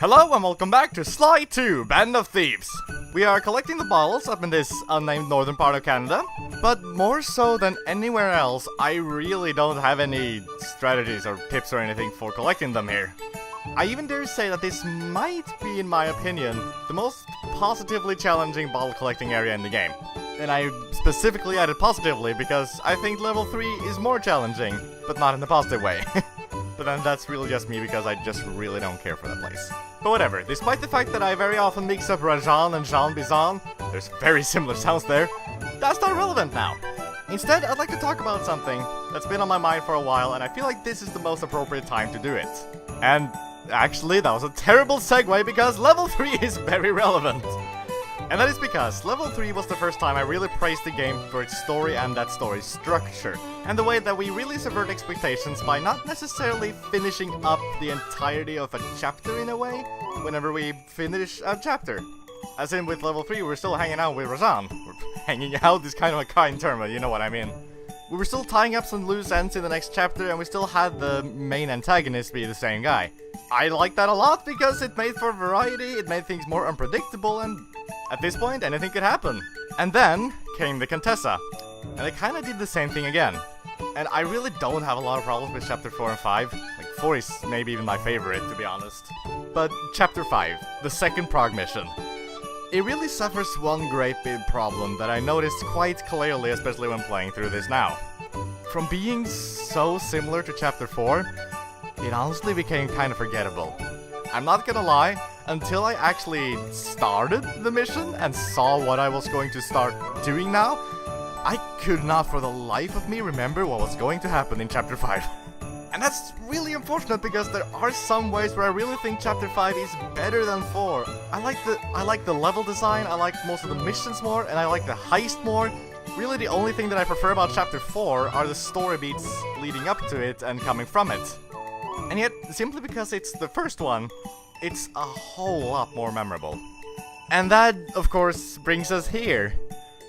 Hello and welcome back to Sly 2, Band of Thieves. We are collecting the bottles up in this unnamed northern part of Canada, but more so than anywhere else, I really don't have any strategies or tips or anything for collecting them here. I even dare say that this might be, in my opinion, the most positively challenging bottle collecting area in the game. And I specifically added positively because I think level 3 is more challenging, but not in a positive way. But then that's really just me because I just really don't care for that place. But whatever, despite the fact that I very often mix up Rajan and Jean Bizan, there's very similar sounds there, that's not relevant now. Instead, I'd like to talk about something that's been on my mind for a while, and I feel like this is the most appropriate time to do it. And actually, that was a terrible segue because level 3 is very relevant. And that is because level 3 was the first time I really praised the game for its story and that story's structure, and the way that we really subvert expectations by not necessarily finishing up the entirety of a chapter in a way, whenever we finish a chapter. As in with level 3, we're still hanging out with Razan. Hanging out is kind of a kind term, but you know what I mean. We were still tying up some loose ends in the next chapter, and we still had the main antagonist be the same guy. I liked that a lot because it made for variety, it made things more unpredictable, and at this point, anything could happen. And then came the Contessa, and they kinda did the same thing again. And I really don't have a lot of problems with chapter 4 and 5. Like, 4 is maybe even my favorite, to be honest. But chapter 5, the second prog mission. It really suffers one great big problem that I noticed quite clearly, especially when playing through this now. From being so similar to chapter 4, it honestly became kind of forgettable. I'm not gonna lie, until I actually started the mission and saw what I was going to start doing now, I could not for the life of me remember what was going to happen in chapter 5. And that's really unfortunate because there are some ways where I really think chapter 5 is better than 4. I like the level design, I like most of the missions more, and I like the heist more. Really the only thing that I prefer about chapter 4 are the story beats leading up to it and coming from it. And yet, simply because it's the first one, it's a whole lot more memorable. And that, of course, brings us here,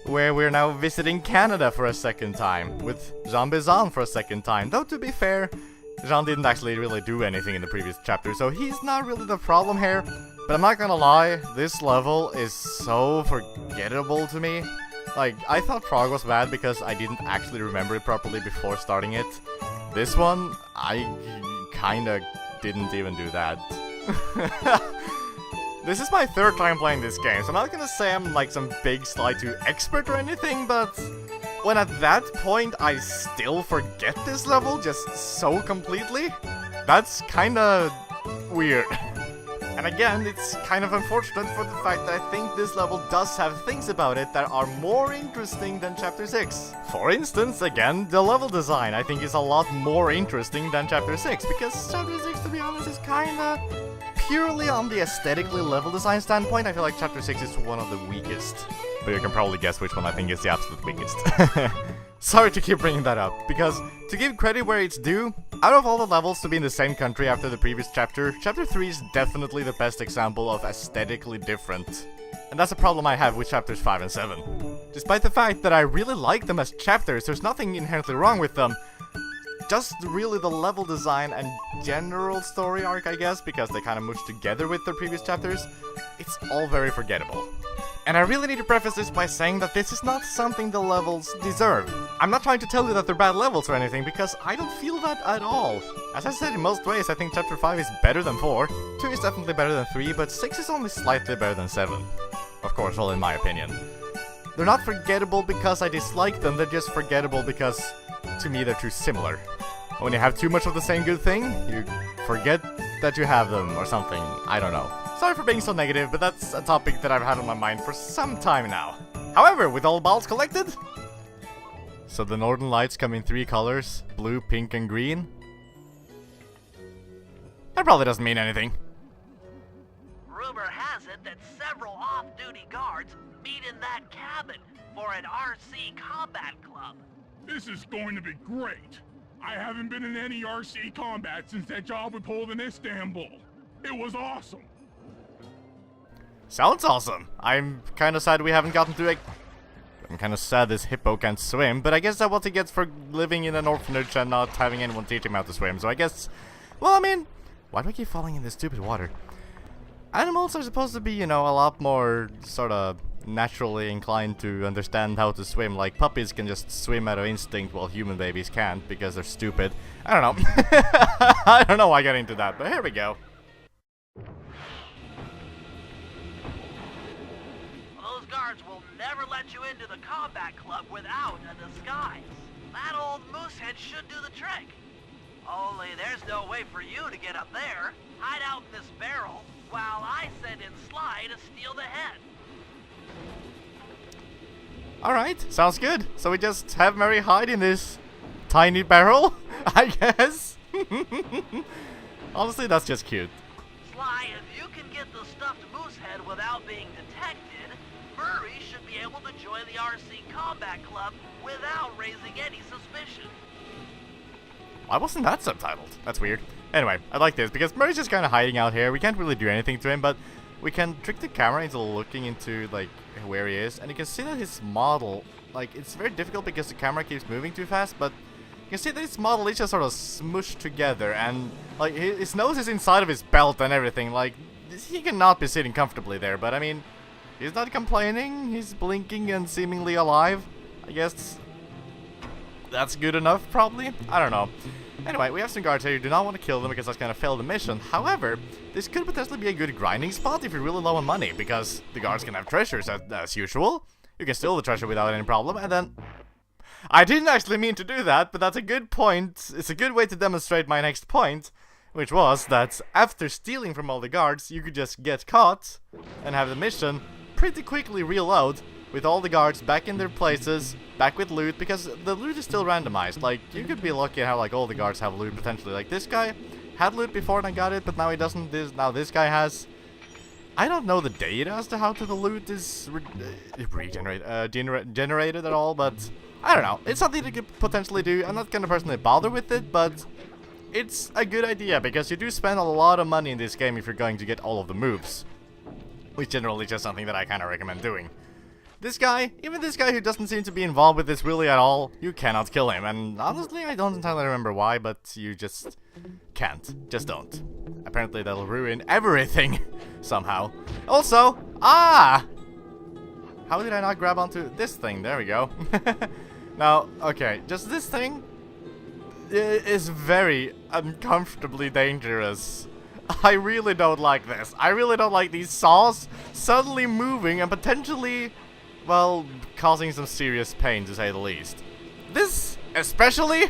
where we're now visiting Canada for a second time, with Jean Bizan for a second time. Though, to be fair, Jean didn't actually really do anything in the previous chapter, so he's not really the problem here. But I'm not gonna lie, this level is so forgettable to me. Like, I thought Prague was bad because I didn't actually remember it properly before starting it. This one, I kinda didn't even do that. This is my third time playing this game, so I'm not gonna say I'm like some big Sly 2 expert or anything, but when at that point I still forget this level just so completely, that's kinda weird. And again, it's kind of unfortunate for the fact that I think this level does have things about it that are more interesting than chapter 6. For instance, again, the level design I think is a lot more interesting than chapter 6, because chapter 6, to be honest, is kinda purely on the aesthetically level design standpoint. I feel like chapter 6 is one of the weakest. But you can probably guess which one I think is the absolute weakest. Sorry to keep bringing that up, because to give credit where it's due, out of all the levels to be in the same country after the previous chapter, chapter 3 is definitely the best example of aesthetically different. And that's a problem I have with chapters 5 and 7. Despite the fact that I really like them as chapters, there's nothing inherently wrong with them. Just really the level design and general story arc, I guess, because they kind of mushed together with their previous chapters, it's all very forgettable. And I really need to preface this by saying that this is not something the levels deserve. I'm not trying to tell you that they're bad levels or anything, because I don't feel that at all. As I said, in most ways, I think chapter 5 is better than 4, 2 is definitely better than 3, but 6 is only slightly better than 7. Of course, all in my opinion. They're not forgettable because I dislike them, they're just forgettable because, to me, they're too similar. When you have too much of the same good thing, you forget that you have them, or something. I don't know. Sorry for being so negative, but that's a topic that I've had on my mind for some time now. However, with all balls collected... So the Northern Lights come in 3 colors, blue, pink, and green? That probably doesn't mean anything. Rumor has it that several off-duty guards meet in that cabin for an RC combat club. This is going to be great. I haven't been in any RC combat since that job we pulled in Istanbul. It was awesome. Sounds awesome. I'm kinda sad we haven't gotten to it. I'm kinda sad this hippo can't swim, but I guess that's what he gets for living in an orphanage and not having anyone teach him how to swim, so I guess... Well, I mean, why do I keep falling in this stupid water? Animals are supposed to be, you know, a lot more sort of naturally inclined to understand how to swim. Like, puppies can just swim out of instinct while human babies can't because they're stupid. I don't know. I don't know why I got into that, but here we go. Those guards will never let you into the combat club without a disguise. That old moosehead should do the trick. Only there's no way for you to get up there. Hide out in this barrel while I send in Sly to steal the head. Alright, sounds good. So we just have Mary hide in this tiny barrel, I guess. Honestly, that's just cute. Sly, if you can get the stuffed moosehead without being detected, Murray should be able to join the RC Combat Club without raising any suspicion. Why wasn't that subtitled? That's weird. Anyway, I like this because Murray's just kind of hiding out here. We can't really do anything to him, but we can trick the camera into looking into, like, where he is. And you can see that his model, like, it's very difficult because the camera keeps moving too fast, but you can see that his model is just sort of smushed together. And, like, his nose is inside of his belt and everything. Like, he cannot be sitting comfortably there, but I mean, he's not complaining. He's blinking and seemingly alive. I guess that's good enough, probably. I don't know. Anyway, we have some guards here. You do not want to kill them because that's going to fail the mission. However, this could potentially be a good grinding spot if you're really low on money, because the guards can have treasures as usual. You can steal the treasure without any problem, and then... I didn't actually mean to do that, but that's a good point. It's a good way to demonstrate my next point, which was that after stealing from all the guards, you could just get caught and have the mission pretty quickly reload with all the guards back in their places, back with loot, because the loot is still randomized. Like, you could be lucky how, like, all the guards have loot potentially. Like, this guy had loot before and I got it, but now he doesn't. Now this guy has. I don't know the data as to how the loot is generated at all, but I don't know. It's something you could potentially do. I'm not gonna personally bother with it, but it's a good idea, because you do spend a lot of money in this game if you're going to get all of the moves, which generally is just something that I kind of recommend doing. This guy, even this guy who doesn't seem to be involved with this really at all, you cannot kill him. And honestly, I don't entirely remember why, but you just can't. Just don't. Apparently that'll ruin everything somehow. Also, how did I not grab onto this thing? There we go. Now, okay, just this thing is very uncomfortably dangerous. I really don't like this. I really don't like these saws suddenly moving and potentially, well, causing some serious pain, to say the least. This, especially,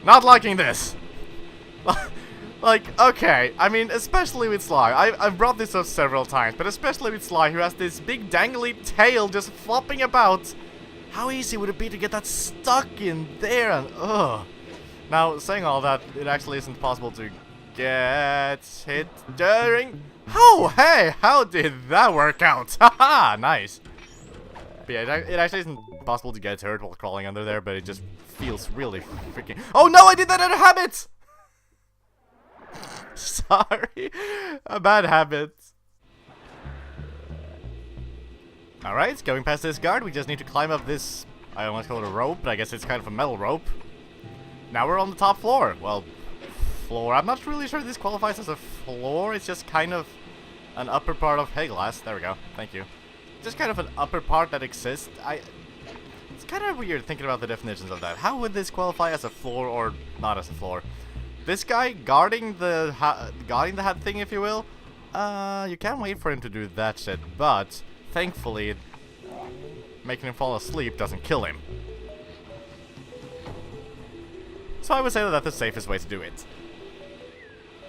not liking this. Like, okay, I mean, especially with Sly. I've brought this up several times, but especially with Sly, who has this big dangly tail just flopping about. How easy would it be to get that stuck in there and, ugh. Now, saying all that, it actually isn't possible to get hit during... Oh, hey, how did that work out? Haha, nice. But yeah, it actually isn't possible to get hurt while crawling under there, but it just feels really freaking... Oh no, I did that out of habit! Sorry, a bad habit. Alright, going past this guard, we just need to climb up this... I almost call it a rope, but I guess it's kind of a metal rope. Now we're on the top floor. Well, floor. I'm not really sure this qualifies as a floor. It's just kind of an upper part of... Hey, glass. There we go. Thank you. Just kind of an upper part that exists. It's kind of weird thinking about the definitions of that. How would this qualify as a floor or not as a floor? This guy guarding the hat thing, if you will. You can't wait for him to do that shit, but thankfully, making him fall asleep doesn't kill him. So I would say that that's the safest way to do it.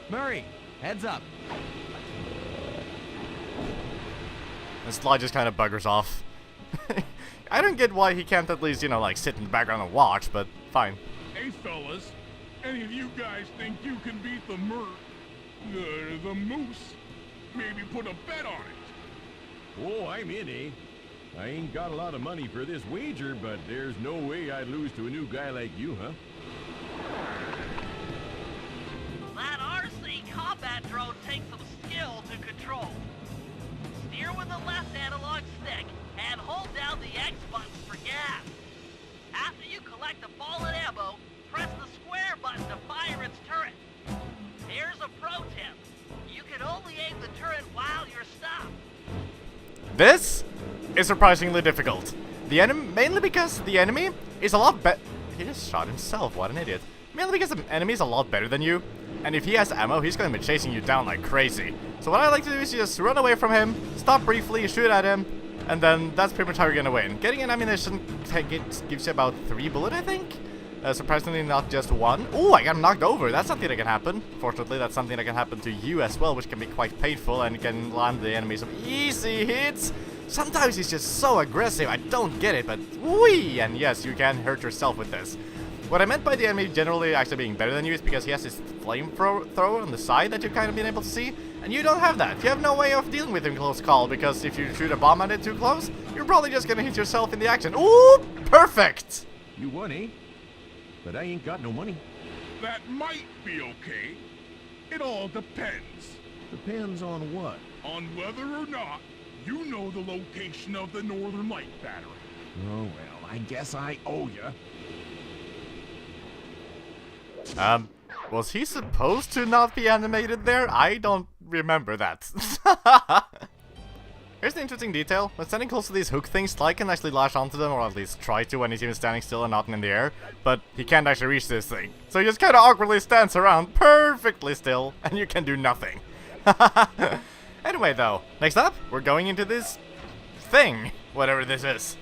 Murray, heads up. And Sly just kind of buggers off. I don't get why he can't at least, you know, like, sit in the background and watch, but fine. Hey, fellas, any of you guys think you can beat the moose? Maybe put a bet on it. Oh, I'm in, eh? I ain't got a lot of money for this wager, but there's no way I'd lose to a new guy like you, huh? That RC combat drone takes some skill to control. Steer with the left analog stick and hold down the X buttons for gas. After you collect the ball and ammo, press the square button to fire its turret. Here's a pro tip. This is surprisingly difficult. Mainly because the enemy is a lot better. He just shot himself, what an idiot. Mainly because the enemy is a lot better than you, and if he has ammo, he's gonna be chasing you down like crazy. So what I like to do is just run away from him, stop briefly, shoot at him, and then that's pretty much how you're gonna win. Getting an ammunition gives you about 3 bullets, I think? Surprisingly not just 1. Ooh, I got knocked over. That's something that can happen. Fortunately, that's something that can happen to you as well, which can be quite painful and can land the enemy some easy hits. Sometimes he's just so aggressive, I don't get it, but whee! And yes, you can hurt yourself with this. What I meant by the enemy generally actually being better than you is because he has this flamethrower on the side that you've kind of been able to see, and you don't have that. You have no way of dealing with him close call, because if you shoot a bomb at it too close, you're probably just gonna hit yourself in the action. Ooh! Perfect! You won, eh? But I ain't got no money. That might be okay. It all depends. Depends on what? On whether or not you know the location of the Northern Light Battery. Oh, well, I guess I owe ya. Was he supposed to not be animated there? I don't remember that. Here's the interesting detail. When standing close to these hook things, Sly can actually lash onto them, or at least try to when he's even standing still and not in the air, but he can't actually reach this thing. So he just kind of awkwardly stands around perfectly still, and you can do nothing. Anyway, though, next up, we're going into this thing, whatever this is.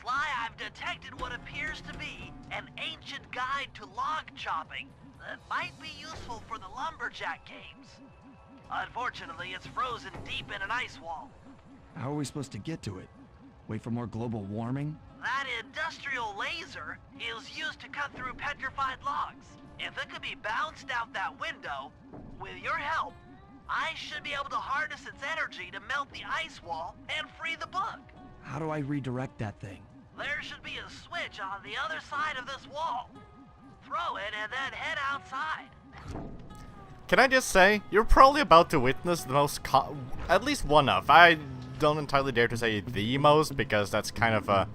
Sly, I've detected what appears to be an ancient guide to log chopping that might be useful for the lumberjack games. Unfortunately, it's frozen deep in an ice wall. How are we supposed to get to it? Wait for more global warming? That industrial laser is used to cut through petrified logs. If it could be bounced out that window, with your help, I should be able to harness its energy to melt the ice wall and free the book. How do I redirect that thing? There should be a switch on the other side of this wall. Throw it and then head outside. Can I just say, you're probably about to witness the most, at least one of, I don't entirely dare to say the most, because that's kind of a,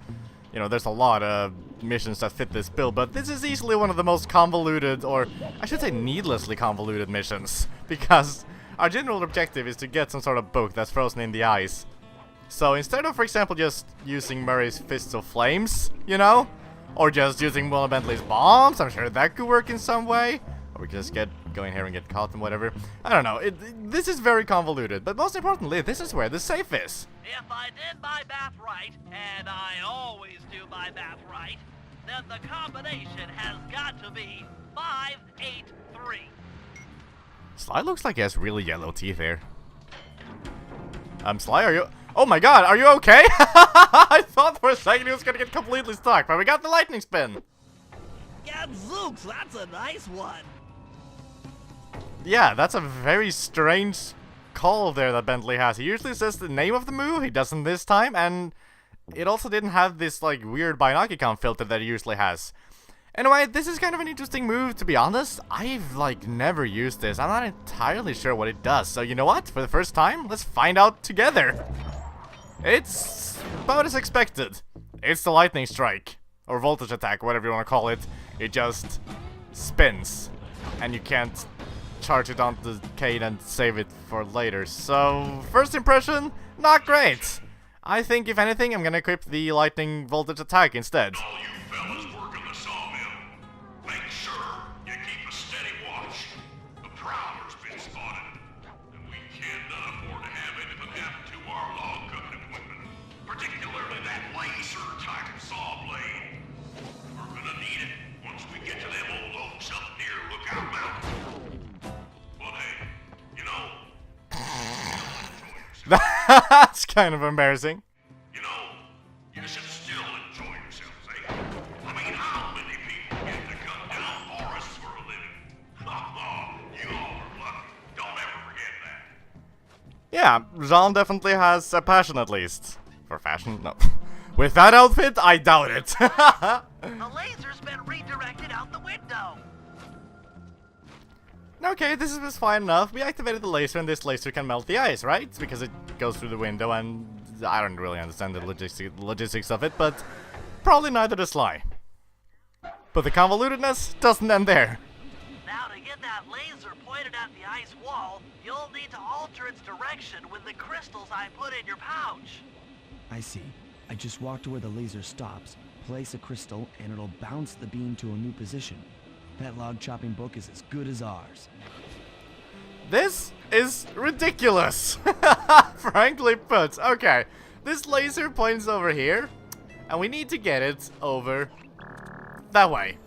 you know, there's a lot of missions that fit this bill, but this is easily one of the most convoluted, or I should say needlessly convoluted missions, because our general objective is to get some sort of book that's frozen in the ice. So instead of, for example, just using Murray's Fists of Flames, you know, or just using one of Bentley's bombs, I'm sure that could work in some way, or we just go in here and get caught and whatever. I don't know, this is very convoluted, but most importantly, this is where the safe is. If I did my math right, and I always do my math right, then the combination has got to be 583. Sly looks like he has really yellow teeth here. Sly, are you... Oh my god, are you okay? I thought for a second he was gonna get completely stuck, but we got the lightning spin. Gadzooks, that's a nice one. Yeah, that's a very strange call there that Bentley has. He usually says the name of the move, he doesn't this time, and it also didn't have this, like, weird Binocucon filter that he usually has. Anyway, this is kind of an interesting move, to be honest. I've, like, never used this. I'm not entirely sure what it does. So, you know what? For the first time, let's find out together. It's about as expected. It's the lightning strike, or voltage attack, whatever you want to call it. It just spins, and you can't charge it onto the Kate and save it for later. So, first impression, not great. I think, if anything, I'm gonna equip the lightning voltage attack instead. All you fellas working the sawmill, make sure you keep a steady watch. The prowler's been spotted, and we cannot afford to have anything happen to our log cutting equipment, particularly that laser-type saw blade. We're gonna need it once we get to them old oaks up near Lookout Mountain. But hey, you know, That's kind of embarrassing. you should still enjoy yourselves, eh? I mean, how many people get to cut down forests for a living? You all are lucky. Don't ever forget that. Yeah, Jean definitely has a passion, at least. For fashion? No. With that outfit, I doubt it. The laser's been redirected out the window. Okay, this is fine enough. We activated the laser, and this laser can melt the ice, right? Because it goes through the window, and I don't really understand the logistics of it, but probably neither does Sly. But the convolutedness doesn't end there. Now to get that laser pointed at the ice wall, you'll need to alter its direction with the crystals I put in your pouch. I see. I just walk to where the laser stops, place a crystal, and it'll bounce the beam to a new position. That log chopping book is as good as ours. This is ridiculous, frankly put. Okay, this laser points over here, and we need to get it over that way,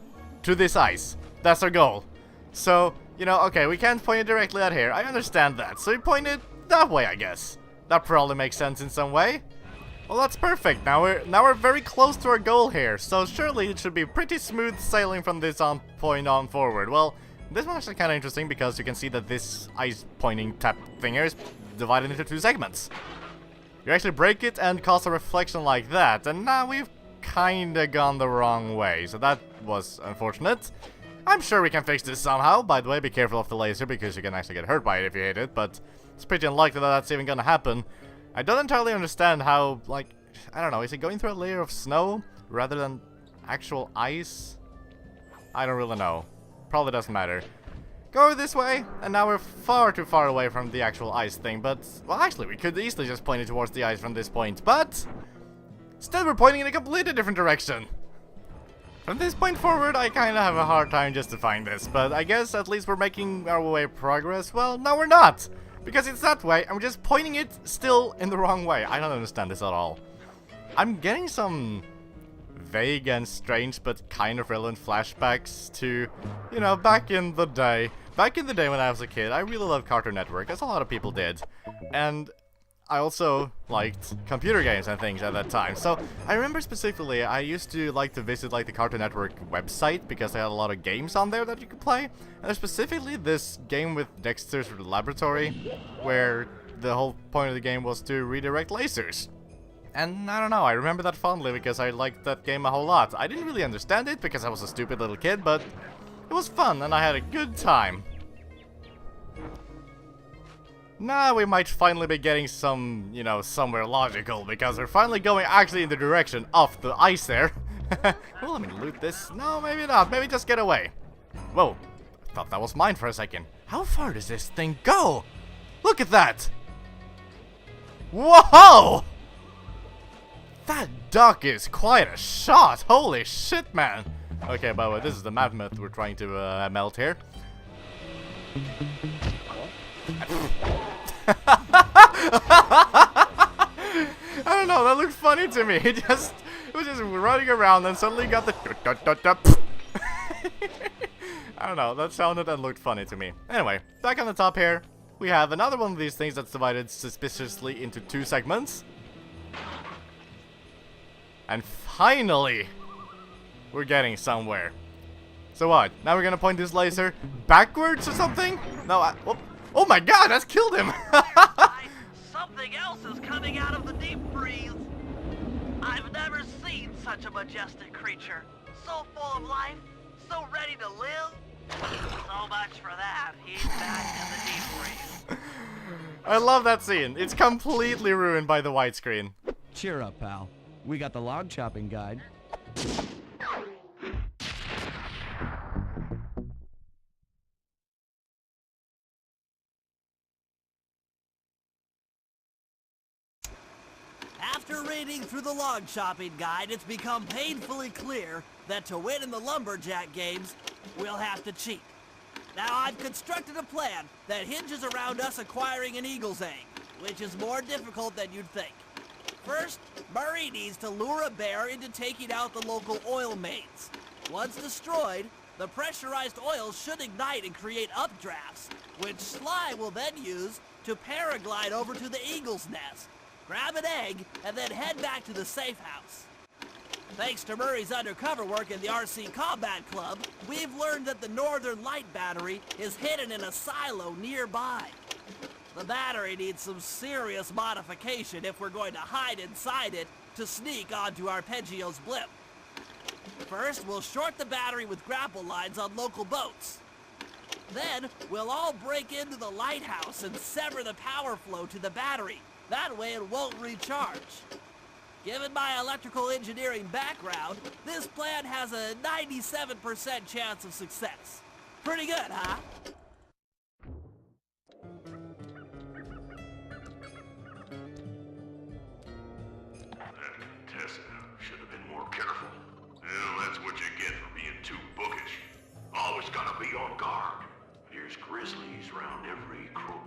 to this ice. That's our goal. So, you know, okay, we can't point it directly at here. I understand that. So we point it that way, I guess. That probably makes sense in some way. Well, that's perfect. Now we're very close to our goal here. So surely it should be pretty smooth sailing from this point on forward. Well, this one's actually kind of interesting because you can see that this ice pointing tap thinger is divided into 2 segments. You actually break it and cause a reflection like that, and now we've kinda gone the wrong way, so that was unfortunate. I'm sure we can fix this somehow. By the way, be careful of the laser because you can actually get hurt by it if you hit it, but it's pretty unlikely that that's even gonna happen. I don't entirely understand how, like, I don't know, is it going through a layer of snow rather than actual ice? I don't really know. Probably doesn't matter. Go this way, and now we're far too far away from the actual ice thing, but, well, actually, we could easily just point it towards the ice from this point, but instead we're pointing in a completely different direction. From this point forward, I kinda have a hard time justifying this, but I guess at least we're making our way progress. Well, no we're not, because it's that way, and we're just pointing it still in the wrong way. I don't understand this at all. I'm getting some vague and strange but kind of relevant flashbacks to, you know, back in the day. Back in the day when I was a kid, I really loved Cartoon Network, as a lot of people did. And I also liked computer games and things at that time. So I remember specifically, I used to like to visit like the Cartoon Network website because they had a lot of games on there that you could play. And there's specifically this game with Dexter's Laboratory, where the whole point of the game was to redirect lasers. And I don't know, I remember that fondly because I liked that game a whole lot. I didn't really understand it because I was a stupid little kid, but it was fun and I had a good time. Now we might finally be getting some, you know, somewhere logical because we're finally going actually in the direction of the ice there. Well, let me loot this. No, maybe not. Maybe just get away. Whoa, I thought that was mine for a second. How far does this thing go? Look at that! Whoa! That duck is quite a shot! Holy shit, man! Okay, by the way, this is the mammoth we're trying to melt here. I don't know, that looked funny to me. It was just running around and suddenly got the I don't know, that sounded and looked funny to me. Anyway, back on the top here, we have another one of these things that's divided suspiciously into 2 segments. And finally, we're getting somewhere. So what? Now we're gonna point this laser backwards or something? No, oh my god, that's killed him! Something else is coming out of the deep freeze. I've never seen such a majestic creature. So full of life, so ready to live. So much for that. He's back in the deep freeze. I love that scene. It's completely ruined by the widescreen. Cheer up, pal. We got the log chopping guide. After reading through the log chopping guide, it's become painfully clear that to win in the lumberjack games, we'll have to cheat. Now, I've constructed a plan that hinges around us acquiring an eagle's egg, which is more difficult than you'd think. First, Murray needs to lure a bear into taking out the local oil mains. Once destroyed, the pressurized oil should ignite and create updrafts, which Sly will then use to paraglide over to the eagle's nest, grab an egg, and then head back to the safe house. Thanks to Murray's undercover work in the RC Combat Club, we've learned that the Northern Light Battery is hidden in a silo nearby. The battery needs some serious modification if we're going to hide inside it to sneak onto Arpeggio's blimp. First, we'll short the battery with grapple lines on local boats. Then, we'll all break into the lighthouse and sever the power flow to the battery. That way it won't recharge. Given my electrical engineering background, this plan has a 97% chance of success. Pretty good, huh? That Contessa should have been more careful. Well, that's what you get for being too bookish. Always gotta be on guard. There's grizzlies round every corner.